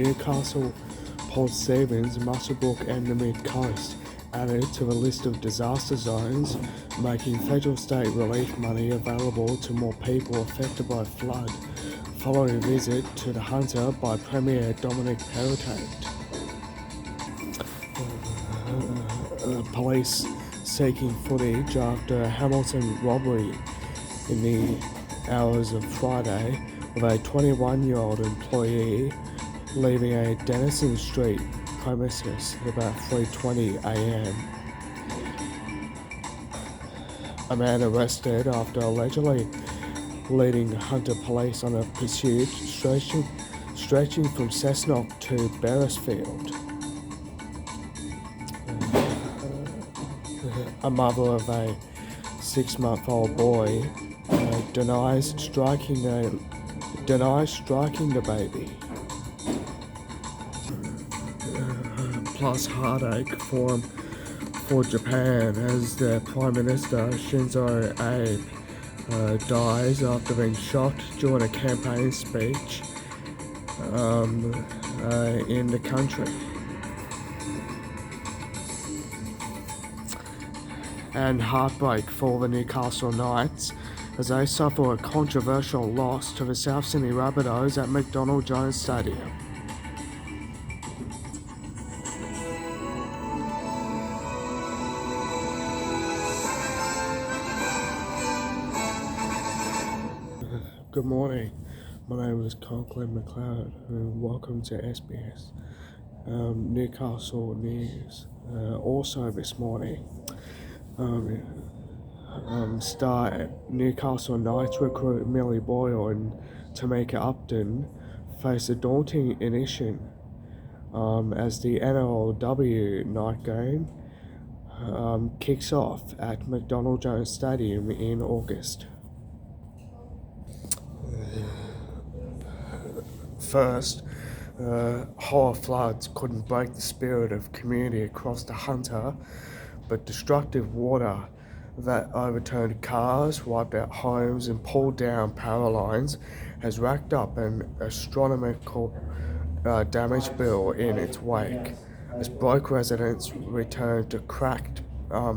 Newcastle, Port Stephens, Muswellbrook and the Mid-Coast added to the list of disaster zones, making federal state relief money available to more people affected by flood, following a visit to the Hunter by Premier Dominic Perrottet. Police seeking footage after a Hamilton robbery in the hours of Friday with a 21-year-old employee leaving a Denison Street premises at about 3:20 a.m. A man arrested after allegedly leading Hunter police on a pursuit stretching from Cessnock to Beresfield. A mother of a 6-month-old boy denies striking the baby. Plus heartache for Japan as the Prime Minister Shinzo Abe dies after being shot during a campaign speech in the country. And heartbreak for the Newcastle Knights as they suffer a controversial loss to the South Sydney Rabbitohs at McDonald Jones Stadium. Good morning, my name is Conklin McLeod and welcome to SBS Newcastle News. Also this morning, star Newcastle Knights recruit Millie Boyle and Tamika Upton face a daunting issue as the NRLW night game kicks off at McDonald Jones Stadium in August. First, horror floods couldn't break the spirit of community across the Hunter, but destructive water that overturned cars, wiped out homes and pulled down power lines has racked up an astronomical damage bill in its wake, as broke residents returned to cracked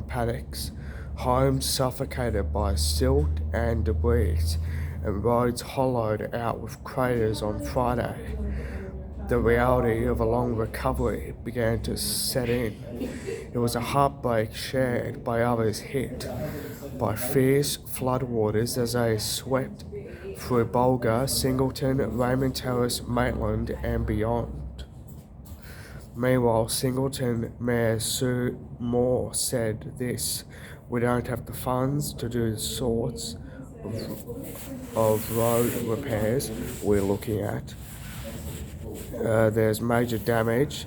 paddocks, homes suffocated by silt and debris, and roads hollowed out with craters on Friday. The reality of a long recovery began to set in. It was a heartbreak shared by others hit by fierce floodwaters as they swept through Bulga, Singleton, Raymond Terrace, Maitland and beyond. Meanwhile, Singleton Mayor Sue Moore said this: "We don't have the funds to do the sorts of road repairs we're looking at. There's major damage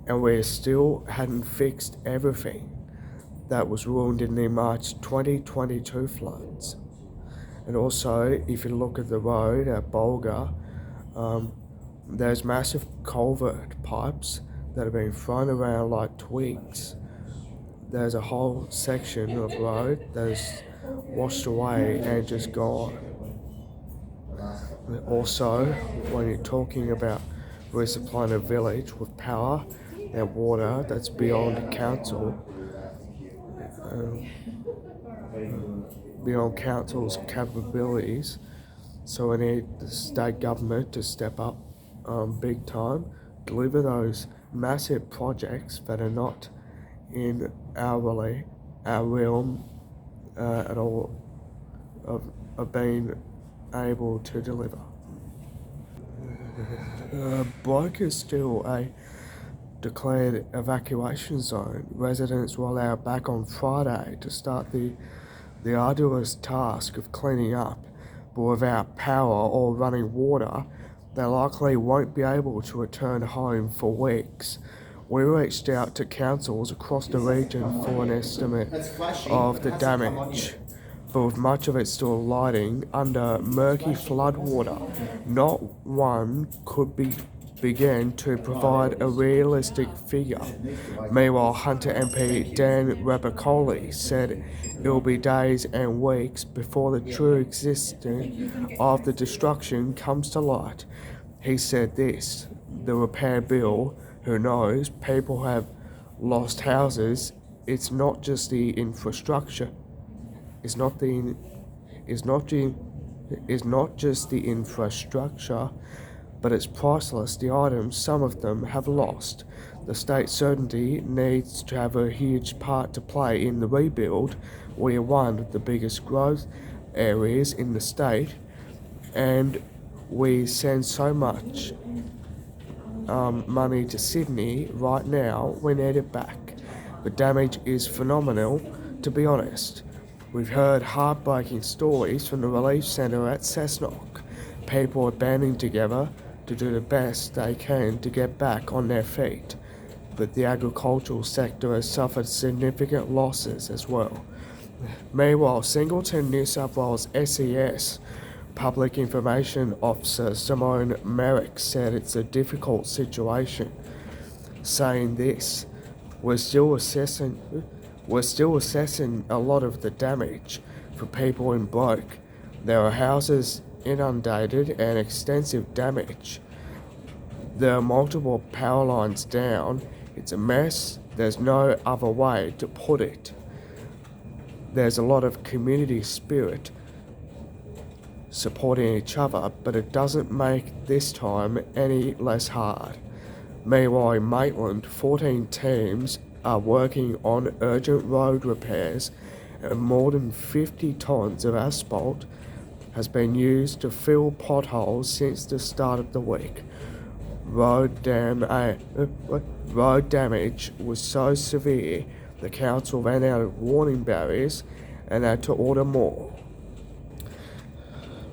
and we still hadn't fixed everything that was ruined in the March 2022 floods." And also, if you look at the road at Bulga, there's massive culvert pipes that have been thrown around like twigs. There's a whole section of road that is washed away and just gone. Also, when you're talking about resupplying a village with power and water that's beyond council's capabilities, so we need the state government to step up big time, deliver those massive projects that are not in our realm at all of being able to deliver. Bloke is still a declared evacuation zone. Residents were allowed back on Friday to start the arduous task of cleaning up, but without power or running water, they likely won't be able to return home for weeks. We reached out to councils across the region for an estimate of the damage, but with much of it still lighting under murky floodwater, not one could begin to provide a realistic figure. Meanwhile, Hunter MP Dan Rapicoli said it will be days and weeks before the true existence of the destruction comes to light. He said this: the repair bill, who knows? People have lost houses. It's not just the infrastructure. It's not the. It's not the. It's not just the infrastructure, but it's priceless. The items, some of them, have lost. The state certainty needs to have a huge part to play in the rebuild. We are one of the biggest growth areas in the state, and we send so much money to Sydney right now. We need it back. The damage is phenomenal, to be honest. We've heard heartbreaking stories from the relief centre at Cessnock. People are banding together to do the best they can to get back on their feet, but the agricultural sector has suffered significant losses as well. Meanwhile, Singleton, New South Wales SES Public Information Officer Simone Merrick said it's a difficult situation, saying this: we're still assessing a lot of the damage for people in Bloke. There are houses inundated and extensive damage. There are multiple power lines down. It's a mess. There's no other way to put it. There's a lot of community spirit supporting each other, but it doesn't make this time any less hard. Meanwhile, in Maitland, 14 teams are working on urgent road repairs, and more than 50 tonnes of asphalt has been used to fill potholes since the start of the week. Road damage was so severe, the council ran out of warning barriers and had to order more.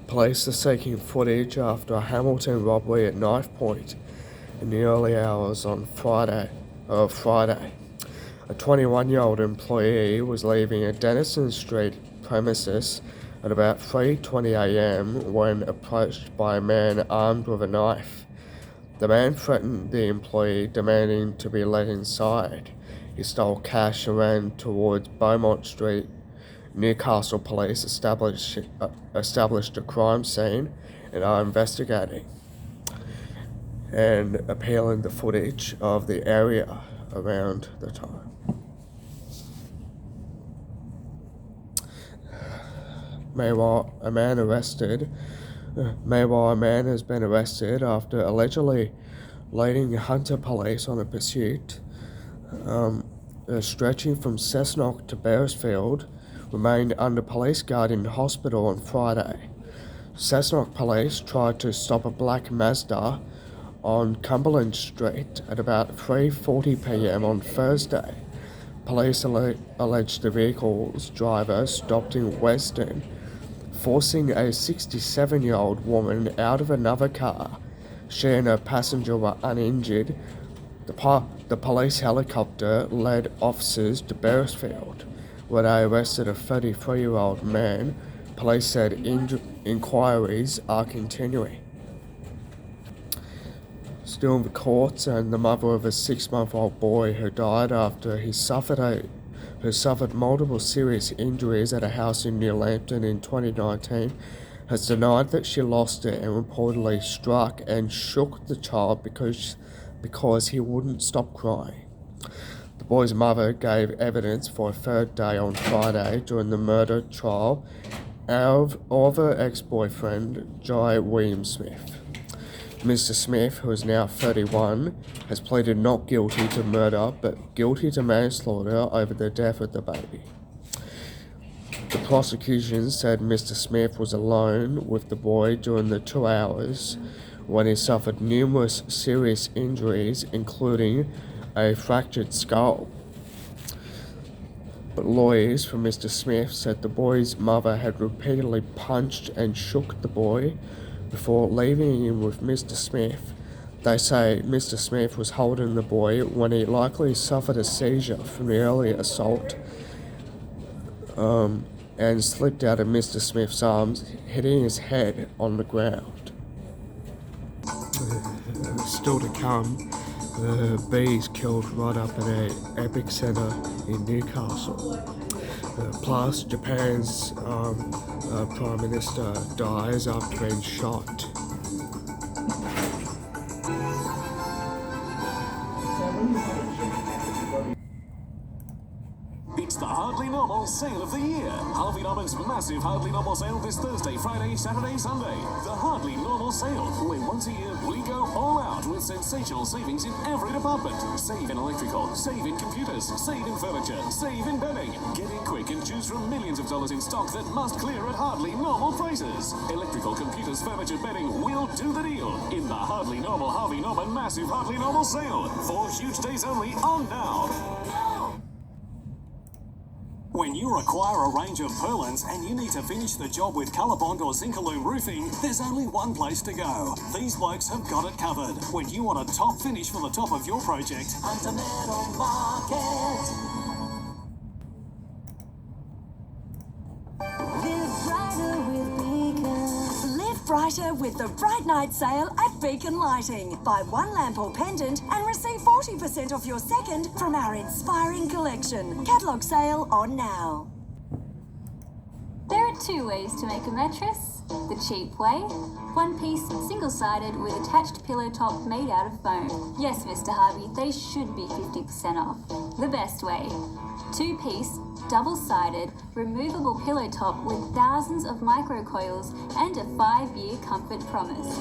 Police are seeking footage after a Hamilton robbery at knife point in the early hours on Friday. A 21-year-old employee was leaving a Denison Street premises at about 3:20 a.m. when approached by a man armed with a knife. The man threatened the employee, demanding to be let inside. He stole cash and ran towards Beaumont Street. Newcastle police established a crime scene and are investigating and appealing the footage of the area around the time. Meanwhile, a man has been arrested after allegedly leading Hunter police on a pursuit stretching from Cessnock to Beresfield. Remained under police guard in hospital on Friday. Cessnock police tried to stop a black Mazda on Cumberland Street at about 3:40 p.m. on Thursday. Police alleged the vehicle's driver stopped in Weston, forcing a 67-year-old woman out of another car. She and her passenger were uninjured. The police helicopter led officers to Beresfield, where they arrested a 33-year-old man. Police said inquiries are continuing. Still in the courts, and the mother of a 6-month-old boy who died after he suffered multiple serious injuries at a house in New Lambton in 2019, has denied that she lost it and reportedly struck and shook the child because he wouldn't stop crying. The boy's mother gave evidence for a third day on Friday during the murder trial of her ex-boyfriend, Jai Williams-Smith. Mr. Smith, who is now 31, has pleaded not guilty to murder but guilty to manslaughter over the death of the baby. The prosecution said Mr. Smith was alone with the boy during the 2 hours when he suffered numerous serious injuries, including a fractured skull. But lawyers for Mr. Smith said the boy's mother had repeatedly punched and shook the boy before leaving him with Mr. Smith. They say Mr. Smith was holding the boy when he likely suffered a seizure from the earlier assault and slipped out of Mr. Smith's arms, hitting his head on the ground. Still to come, bees killed right up at an epic centre in Newcastle. Plus, Japan's Prime Minister dies after being shot. Melbourne's massive Hardly Normal sale this Thursday, Friday, Saturday, Sunday. The Hardly Normal sale, where once a year we go all out with sensational savings in every department. Save in electrical, save in computers, save in furniture, save in bedding. Get in quick and choose from millions of dollars in stock that must clear at Hardly Normal prices. Electrical, computers, furniture, bedding will do the deal in the Hardly Normal Harvey Norman massive Hardly Normal sale. 4 huge days only on now. When you require a range of purlins and you need to finish the job with Colorbond or Zincalume roofing, there's only one place to go. These blokes have got it covered. When you want a top finish for the top of your project, Hunter Metal Market. Brighter with the Bright Night Sale at Beacon Lighting. Buy one lamp or pendant and receive 40% off your second from our inspiring collection. Catalogue sale on now. There are 2 ways to make a mattress. The cheap way, one piece, single-sided with attached pillow top made out of foam. Yes, Mr. Harvey, they should be 50% off. The best way, 2-piece, double-sided, removable pillow top with thousands of microcoils and a 5-year comfort promise.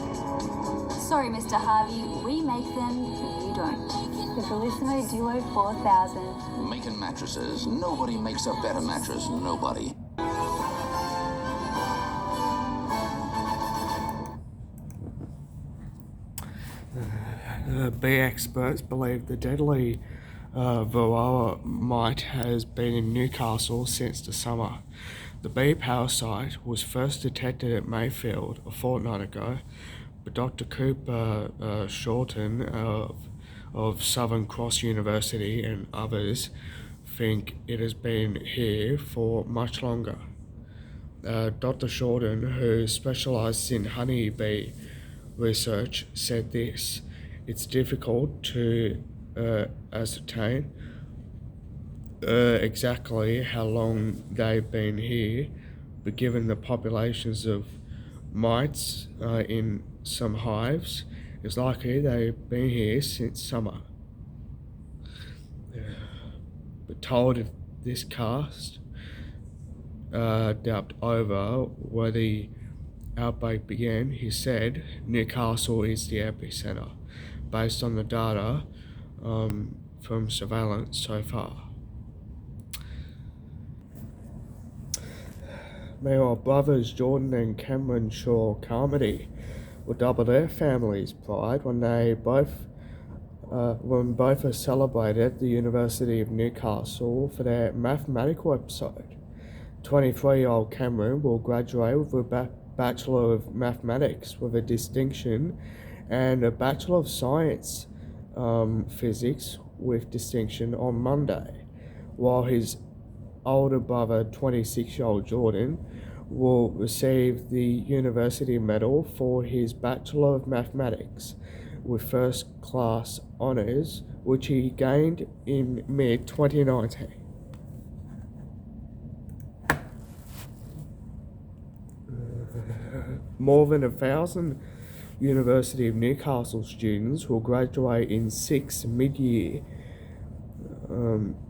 Sorry, Mr. Harvey, we make them, you don't. The Bellissimo Duo 4000. Making mattresses. Nobody makes a better mattress. Nobody. Bee experts believe the deadly varroa mite has been in Newcastle since the summer. The bee parasite was first detected at Mayfield a fortnight ago, but Dr. Cooper Shorten of Southern Cross University and others think it has been here for much longer. Dr. Shorten, who specialises in honeybee research, said this: "It's difficult to ascertain exactly how long they've been here, but given the populations of mites in some hives, it's likely they've been here since summer." But told if this cast doubt over where the outbreak began, he said Newcastle is the epicentre, based on the data from surveillance so far. Meanwhile, brothers Jordan and Cameron Shaw Carmody will double their family's pride when both are celebrated at the University of Newcastle for their mathematical episode. 23-year-old Cameron will graduate with a Bachelor of Mathematics with a distinction and a Bachelor of Science Physics with distinction on Monday, while his older brother, 26-year-old Jordan, will receive the University Medal for his Bachelor of Mathematics with first class honours, which he gained in mid-2019. More than 1,000 University of Newcastle students will graduate in 6 mid-year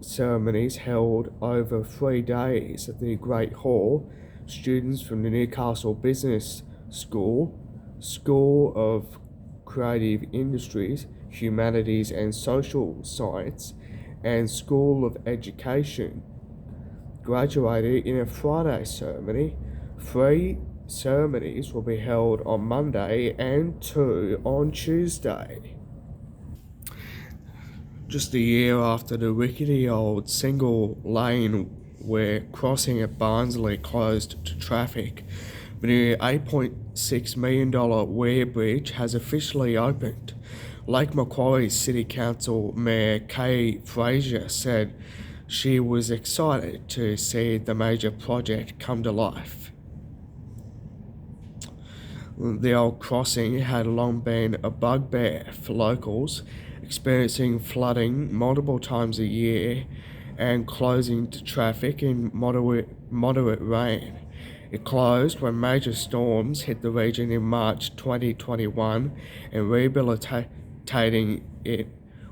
ceremonies held over 3 days at the Great Hall. Students from the Newcastle Business School, School of Creative Industries, Humanities and Social Science, and School of Education graduated in a Friday ceremony. 3 ceremonies will be held on Monday and 2 on Tuesday. Just a year after the rickety old single lane where crossing at Barnsley closed to traffic, the new $8.6 million Weir Bridge has officially opened. Lake Macquarie City Council Mayor Kay Fraser said she was excited to see the major project come to life. The old crossing had long been a bugbear for locals, experiencing flooding multiple times a year and closing to traffic in moderate rain. It closed when major storms hit the region in March 2021, and rehabilitating it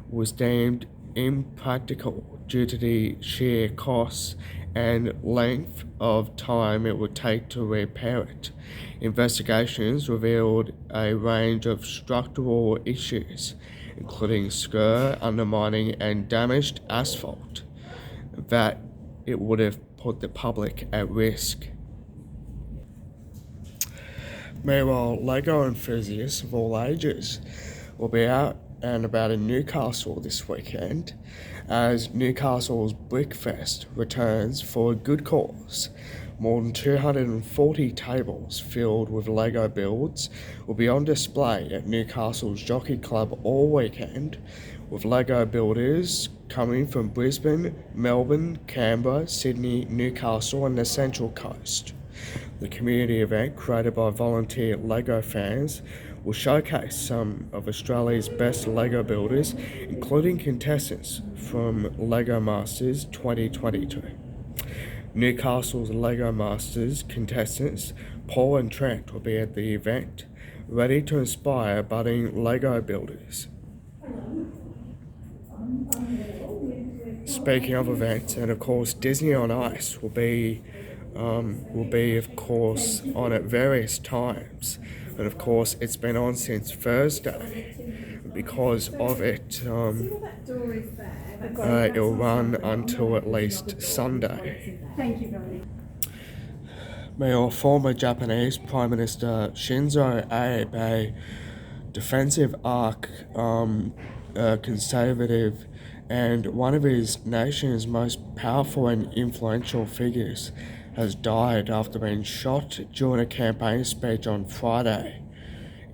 was deemed impractical due to the sheer costs and length of time it would take to repair it. Investigations revealed a range of structural issues, including scur, undermining, and damaged asphalt, that it would have put the public at risk. Meanwhile, Lego enthusiasts of all ages will be out and about in Newcastle this weekend as Newcastle's Brickfest returns for a good cause. More than 240 tables filled with Lego builds will be on display at Newcastle's Jockey Club all weekend, with Lego builders coming from Brisbane, Melbourne, Canberra, Sydney, Newcastle and the Central Coast. The community event, created by volunteer Lego fans, will showcase some of Australia's best Lego builders, including contestants from Lego Masters 2022. Newcastle's Lego Masters contestants Paul and Trent will be at the event, ready to inspire budding Lego builders. Speaking of events, and of course Disney on Ice will be of course on at various times, and of course it's been on since Thursday. Because of it, it'll run until at least Sunday. Meanwhile, former Japanese Prime Minister Shinzo Abe, a defensive arc conservative and one of his nation's most powerful and influential figures, has died after being shot during a campaign speech on Friday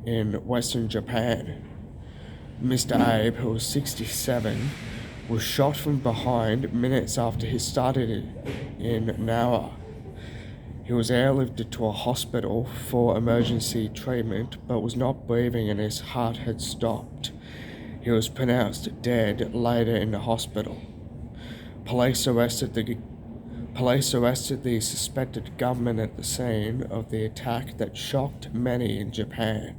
in Western Japan. Mr. Abe, who was 67, was shot from behind minutes after he started in Noah. He was airlifted to a hospital for emergency treatment but was not breathing and his heart had stopped. He was pronounced dead later in the hospital. Police arrested the suspected gunman at the scene of the attack that shocked many in Japan,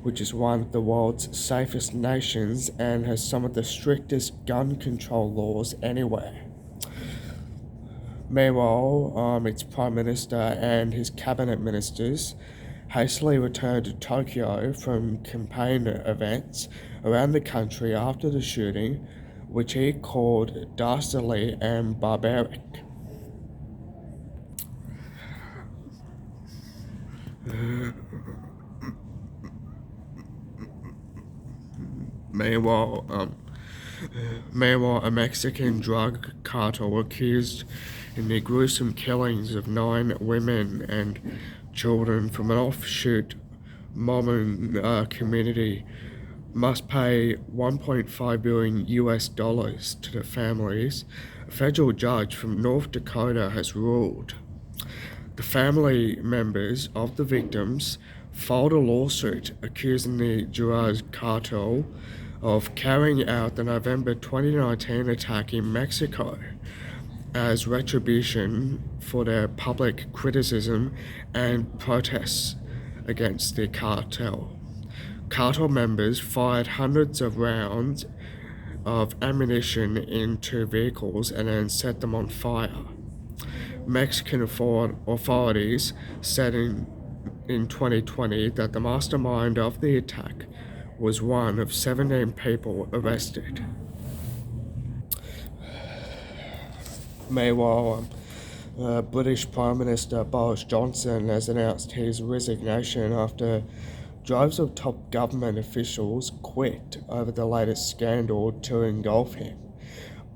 which is one of the world's safest nations and has some of the strictest gun control laws anywhere. Meanwhile, its Prime Minister and his cabinet ministers hastily returned to Tokyo from campaign events around the country after the shooting, which he called dastardly and barbaric. Meanwhile, a Mexican drug cartel accused in the gruesome killings of 9 women and children from an offshoot Mormon community must pay $1.5 billion to the families. A federal judge from North Dakota has ruled. The family members of the victims filed a lawsuit accusing the drug cartel of carrying out the November 2019 attack in Mexico as retribution for their public criticism and protests against the cartel. Cartel members fired hundreds of rounds of ammunition into vehicles and then set them on fire. Mexican authorities said in 2020 that the mastermind of the attack was one of 17 people arrested. Meanwhile, British Prime Minister Boris Johnson has announced his resignation after droves of top government officials quit over the latest scandal to engulf him,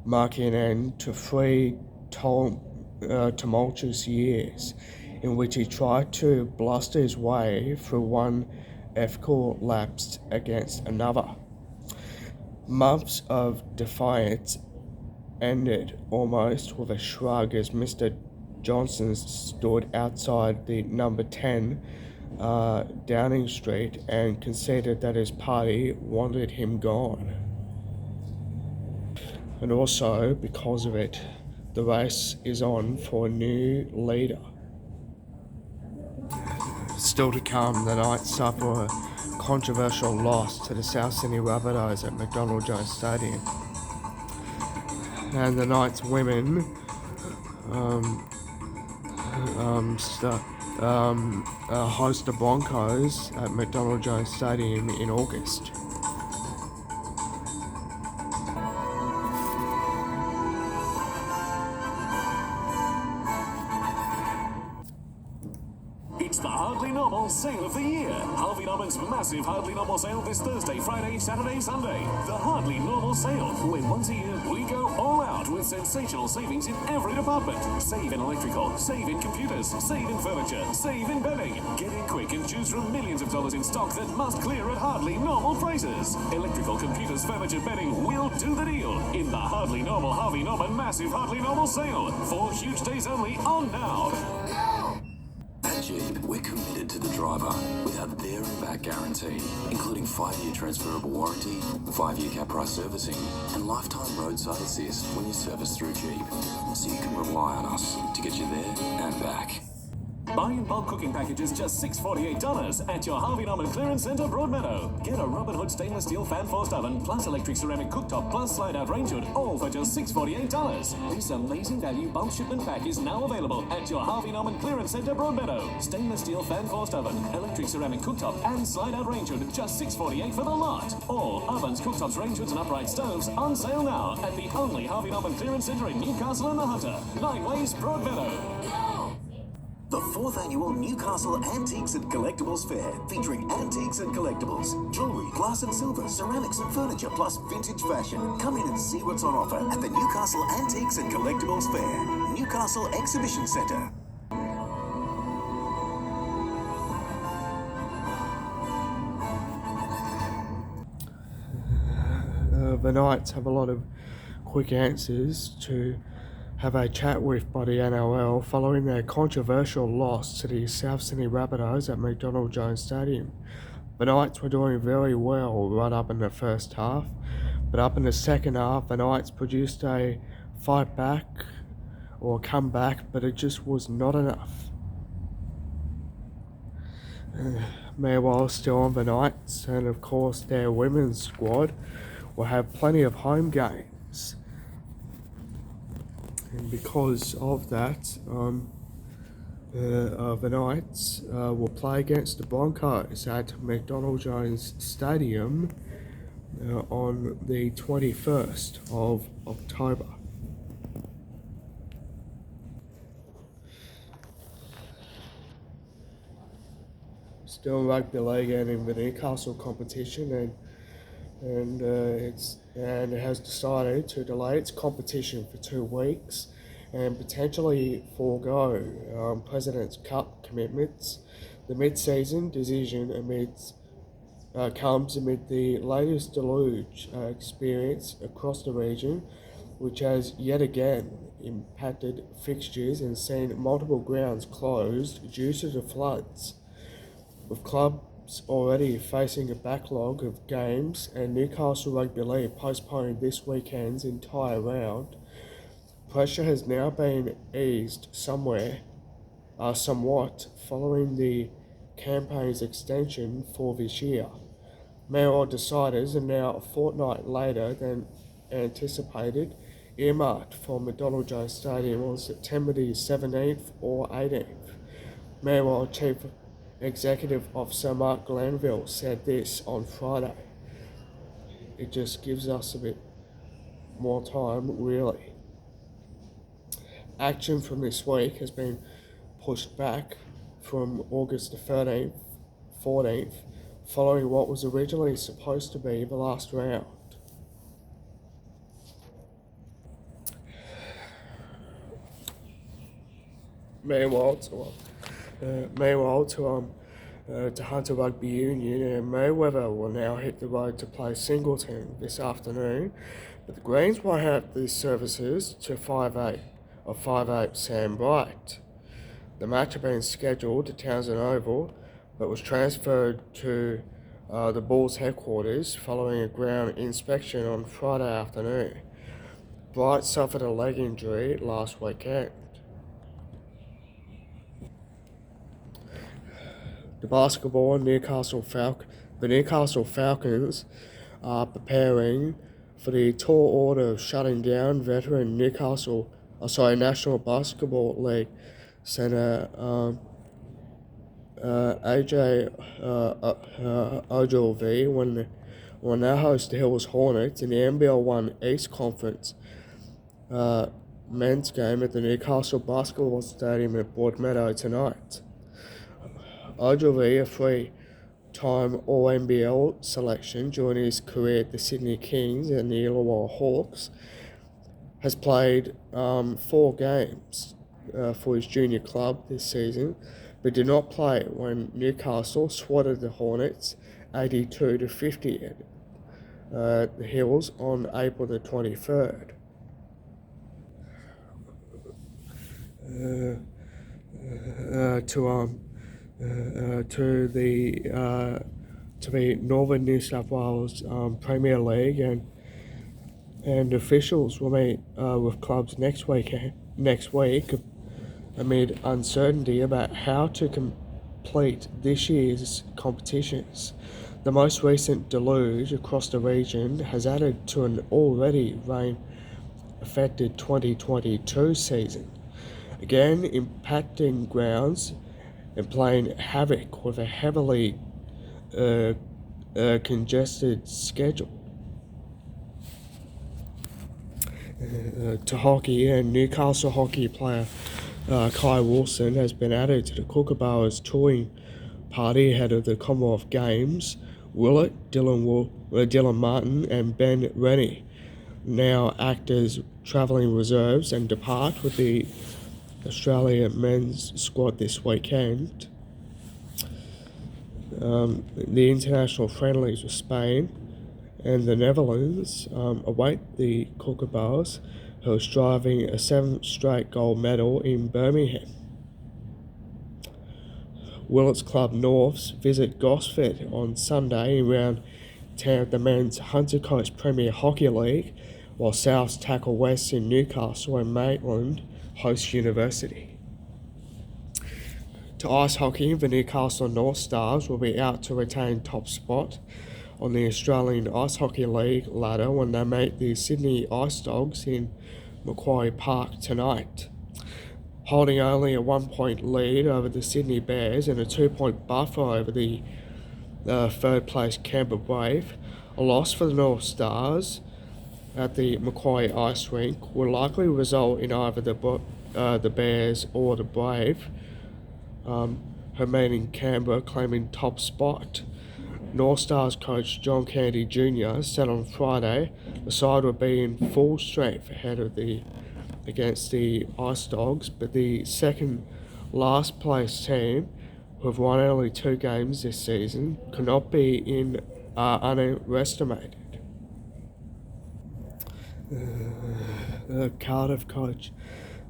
marking an end to 3 tumultuous years in which he tried to bluster his way through one ethical lapse against another. Months of defiance ended almost with a shrug as Mr. Johnson stood outside the number 10 Downing Street and conceded that his party wanted him gone. And also, because of it, the race is on for a new leader. Still to come, the Knights suffer a controversial loss to the South Sydney Rabbitohs at McDonald Jones Stadium. And the Knights women host the Broncos at McDonald Jones Stadium in August. It's the Hardly Normal Sale of the Year. Harvey Norman's massive Hardly Normal Sale this Thursday, Friday, Saturday, Sunday. The Hardly Normal Sale, where once a year we go all out with sensational savings in every department. Save in electrical, save in computers, save in furniture, save in bedding. Get in quick and choose from millions of dollars in stock that must clear at Hardly Normal prices. Electrical, computers, furniture, bedding will do the deal in the Hardly Normal Harvey Norman massive Hardly Normal Sale. 4 huge days only on now. At Jeep, we're committed to the driver with our there and back guarantee, including 5-year transferable warranty, 5-year cap price servicing, and lifetime roadside assist when you service through Jeep. So you can rely on us to get you there and back. Buy in bulk cooking packages just $648 at your Harvey Norman Clearance Centre, Broadmeadow. Get a Robin Hood stainless steel fan forced oven plus electric ceramic cooktop plus slide out range hood, all for just $648. This amazing value bulk shipment pack is now available at your Harvey Norman Clearance Centre, Broadmeadow. Stainless steel fan forced oven, electric ceramic cooktop and slide out range hood, just $648 for the lot. All ovens, cooktops, range hoods and upright stoves on sale now at the only Harvey Norman Clearance Centre in Newcastle and the Hunter. 9 Ways, Broadmeadow. The 4th annual Newcastle Antiques and Collectibles Fair, featuring antiques and collectibles, jewellery, glass and silver, ceramics and furniture, plus vintage fashion. Come in and see what's on offer at the Newcastle Antiques and Collectibles Fair, Newcastle Exhibition Centre. The Knights have a lot of quick answers to have a chat with by the NRL following their controversial loss to the South Sydney Rabbitohs at McDonald Jones Stadium. The Knights were doing very well right up in the first half, but up in the second half the Knights produced a fight back or comeback, but it just was not enough. Meanwhile, still on the Knights, and of course their women's squad will have plenty of home games. And because of that, the Knights will play against the Broncos at McDonald Jones Stadium on the 21st of October. Still rugby league and in the Newcastle competition, and it has decided to delay its competition for 2 weeks and potentially forego President's Cup commitments. The mid-season decision comes amid the latest deluge experience across the region, which has yet again impacted fixtures and seen multiple grounds closed due to the floods, with clubs already facing a backlog of games and Newcastle Rugby League postponing this weekend's entire round. Pressure has now been eased somewhat following the campaign's extension for this year. Mayoral deciders are now a fortnight later than anticipated, earmarked for McDonald Jones Stadium on September the 17th or 18th. Mayoral Chief Executive Officer Mark Glanville said this on Friday. It just gives us a bit more time, really. Action from this week has been pushed back from August the 13th, 14th, following what was originally supposed to be the last round. Meanwhile, to Hunter Rugby Union, and Mayweather will now hit the road to play Singleton this afternoon, but the Greens won't have these services to 5'8" Sam Bright. The match had been scheduled to Townsend Oval, but was transferred to the Bulls headquarters following a ground inspection on Friday afternoon. Bright suffered a leg injury last weekend. The basketball, the Newcastle Falcons are preparing for the tall order of shutting down veteran Newcastle National Basketball League centre AJ Ogilvy when they host the Hills Hornets in the NBL 1 East Conference men's game at the Newcastle Basketball Stadium at Broadmeadow tonight. Ogilvy, a three-time All-NBL selection during his career at the Sydney Kings and the Illawarra Hawks, has played 4 games for his junior club this season, but did not play when Newcastle swatted the Hornets 82-50 at the Hills on April the 23rd. To the Northern New South Wales Premier League, and officials will meet with clubs next week amid uncertainty about how to complete this year's competitions. The most recent deluge across the region has added to an already rain-affected 2022 season, again impacting grounds and playing havoc with a heavily congested schedule. To hockey, and Newcastle hockey player Kai Wilson has been added to the Kookaburras touring party ahead of the Commonwealth Games. Willett, Dylan Martin and Ben Rennie now act as travelling reserves and depart with the Australian men's squad this weekend. The international friendlies with Spain and the Netherlands await the Kookaburras, who are striving a 7th straight gold medal in Birmingham. Willett's club Norths visit Gosford on Sunday in round 10 of the men's Hunter Coast Premier Hockey League, while Souths tackle West in Newcastle and Maitland host University. To ice hockey, the Newcastle North Stars will be out to retain top spot on the Australian Ice Hockey League ladder when they meet the Sydney Ice Dogs in Macquarie Park tonight. Holding only a 1-point lead over the Sydney Bears and a 2-point buffer over the third place Canberra Brave, a loss for the North Stars at the Macquarie Ice Rink will likely result in either the Bears or the Brave, remaining Canberra claiming top spot. North Stars coach John Candy Jr. said on Friday the side would be in full strength against the Ice Dogs, but the second last place team, who have won only 2 games this season, could not be underestimated. Cardiff coach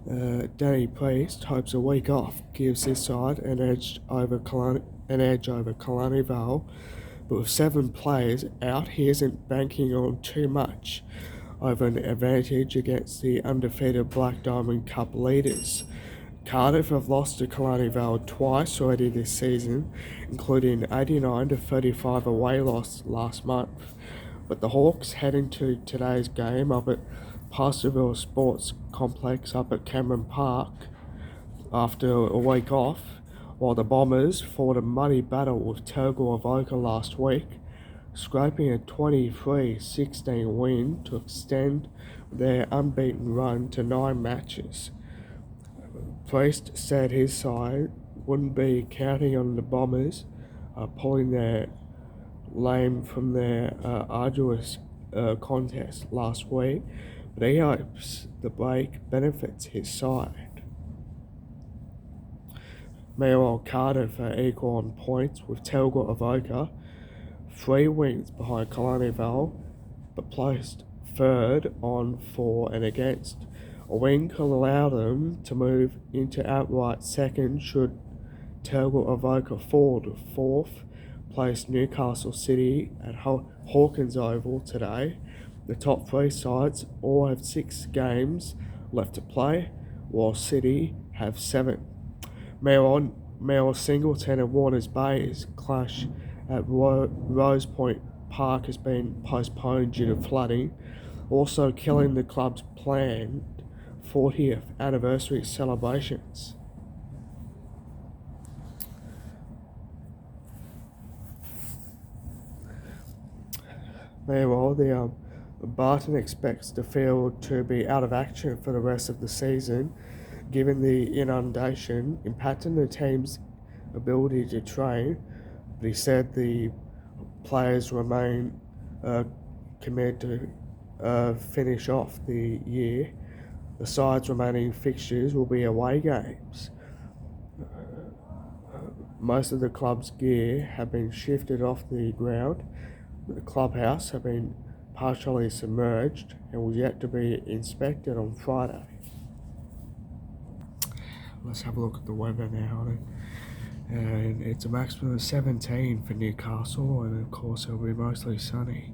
Danny Priest hopes a week off gives his side an edge over Kalani Vale, but with 7 players out, he isn't banking on too much over an advantage against the undefeated Black Diamond Cup leaders. Cardiff have lost to Kalani Vale twice already this season, including an 89-35 away loss last month. But the Hawks head into today's game up at Pastorville Sports Complex up at Cameron Park after a week off, while the Bombers fought a muddy battle with Turgle Avoca last week, scraping a 23-16 win to extend their unbeaten run to 9 matches. Priest said his side wouldn't be counting on the Bombers pulling their lame from their arduous contest last week, but he hopes the break benefits his side. Meanwhile, Cardiff are equal on points with Telgor Avoca 3 wins behind Kalani Vale, but placed third on for and against. A win could allow them to move into outright second should Telgor Avoca fall to 4th place Newcastle City at Hawkins Oval today. The top 3 sides all have 6 games left to play, while City have 7. Meanwhile, Singleton and Warners Bay's clash at Rose Point Park has been postponed due to flooding, also killing the club's plan 40th anniversary celebrations. Meanwhile, the Barton expects the field to be out of action for the rest of the season, given the inundation impacting the team's ability to train. But he said the players remain committed to finish off the year. The side's remaining fixtures will be away games. Most of the club's gear have been shifted off the ground. The clubhouse have been partially submerged and was yet to be inspected on Friday. Let's have a look at the weather now. And it's a maximum of 17 for Newcastle, and of course it'll be mostly sunny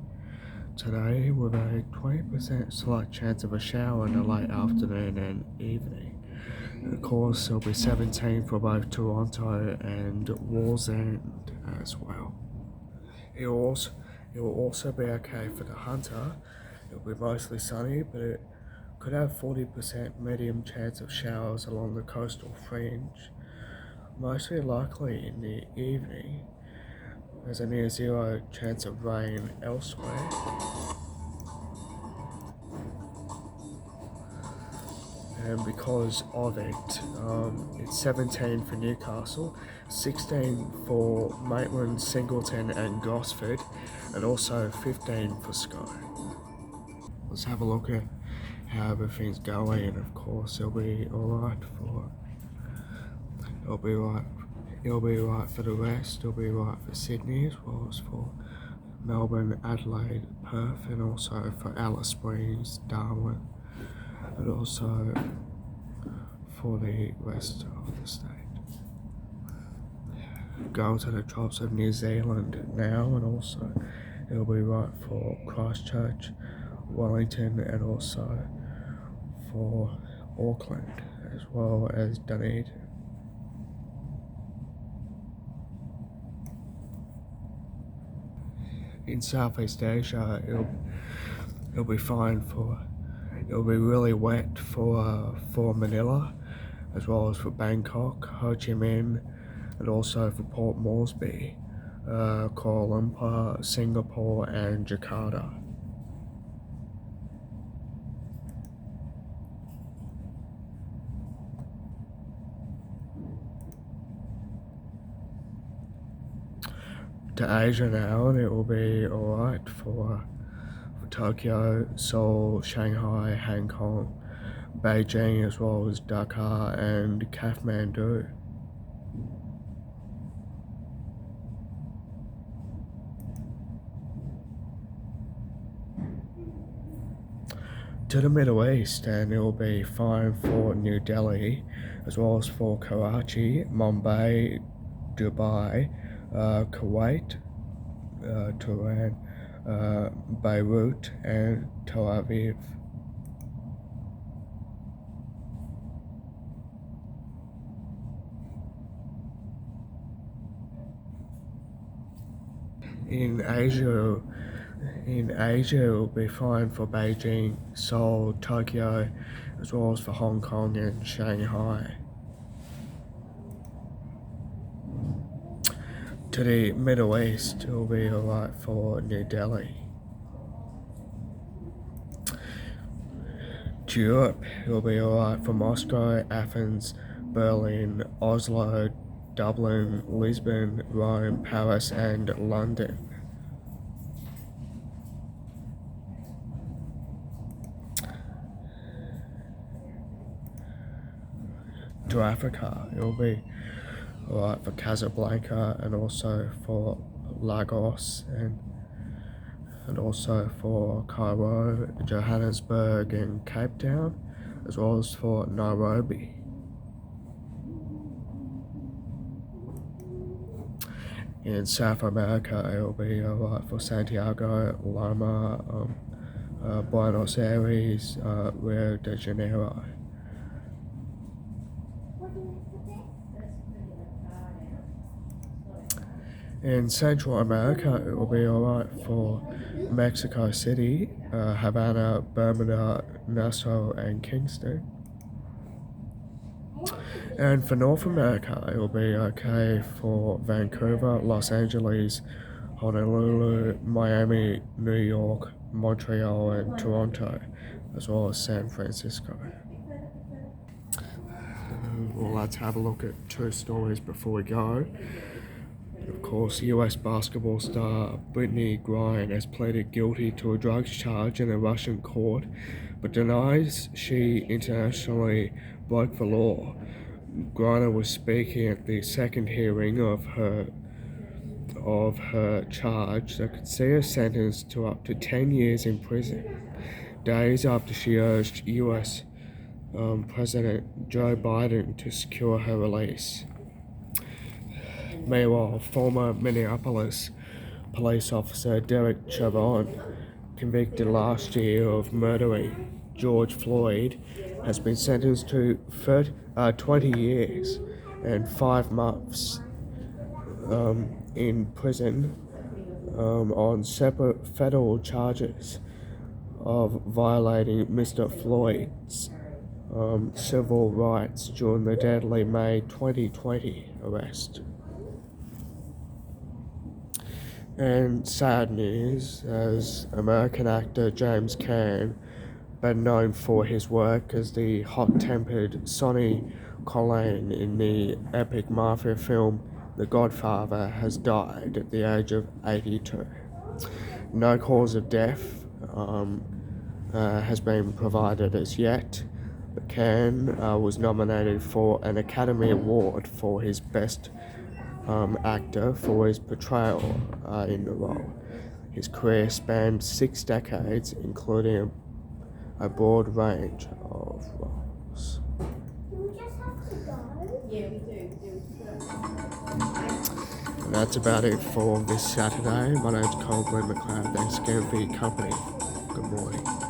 today with a 20% slight chance of a shower in the late afternoon and evening. And of course it'll be 17 for both Toronto and Wallsend as well. It will also be okay for the Hunter. It'll be mostly sunny, but it could have 40% medium chance of showers along the coastal fringe. Mostly likely in the evening. There's a near zero chance of rain elsewhere. And because of it, it's 17 for Newcastle, 16 for Maitland, Singleton and Gosford, and also 15 for Skye. Let's have a look at how everything's going, and of course it'll be alright for the rest. It'll be right for Sydney as well as for Melbourne, Adelaide, Perth, and also for Alice Springs, Darwin, and also for the rest of the state. Go to the tops of New Zealand now, and also it'll be right for Christchurch, Wellington, and also for Auckland, as well as Dunedin. In Southeast Asia, it'll be fine for. It'll be really wet for Manila, as well as for Bangkok, Ho Chi Minh, and also for Port Moresby, Kuala Lumpur, Singapore, and Jakarta. To Asia now, and it will be alright for Tokyo, Seoul, Shanghai, Hong Kong, Beijing, as well as Dhaka and Kathmandu. To the Middle East, and it will be fine for New Delhi, as well as for Karachi, Mumbai, Dubai, Kuwait, Tehran, Beirut, and Tel Aviv. In Asia, it will be fine for Beijing, Seoul, Tokyo, as well as for Hong Kong and Shanghai. To the Middle East, it will be alright for New Delhi. To Europe, it will be alright for Moscow, Athens, Berlin, Oslo, Dublin, Lisbon, Rome, Paris, and London. To Africa, it will be alright for Casablanca, and also for Lagos, and also for Cairo, Johannesburg, and Cape Town, as well as for Nairobi. In South America, it will be alright for Santiago, Lima, Buenos Aires, Rio de Janeiro. In Central America, it will be alright for Mexico City, Havana, Bermuda, Nassau, and Kingston. And for North America, it will be okay for Vancouver, Los Angeles, Honolulu, Miami, New York, Montreal and Toronto, as well as San Francisco. Well, let's have a look at two stories before we go. Of course, US basketball star Brittany Griner has pleaded guilty to a drugs charge in a Russian court, but denies she internationally broke the law. Griner was speaking at the second hearing of her charge that could see her sentenced to up to 10 years in prison, days after she urged US President Joe Biden to secure her release. Meanwhile, former Minneapolis police officer Derek Chauvin, convicted last year of murdering George Floyd, has been sentenced to 20 years and 5 months in prison on separate federal charges of violating Mr. Floyd's civil rights during the deadly May 2020 arrest. And sad news, as American actor James Caan, better known for his work as the hot-tempered Sonny Colleen in the epic mafia film The Godfather, has died at the age of 82. No cause of death has been provided as yet, but Caan was nominated for an Academy Award for his Best Actor for his portrayal in the role. His career spanned 6 decades, including a broad range of roles. And that's about it for this Saturday. My name's Colin McLeod. Thanks again for your company. Good morning.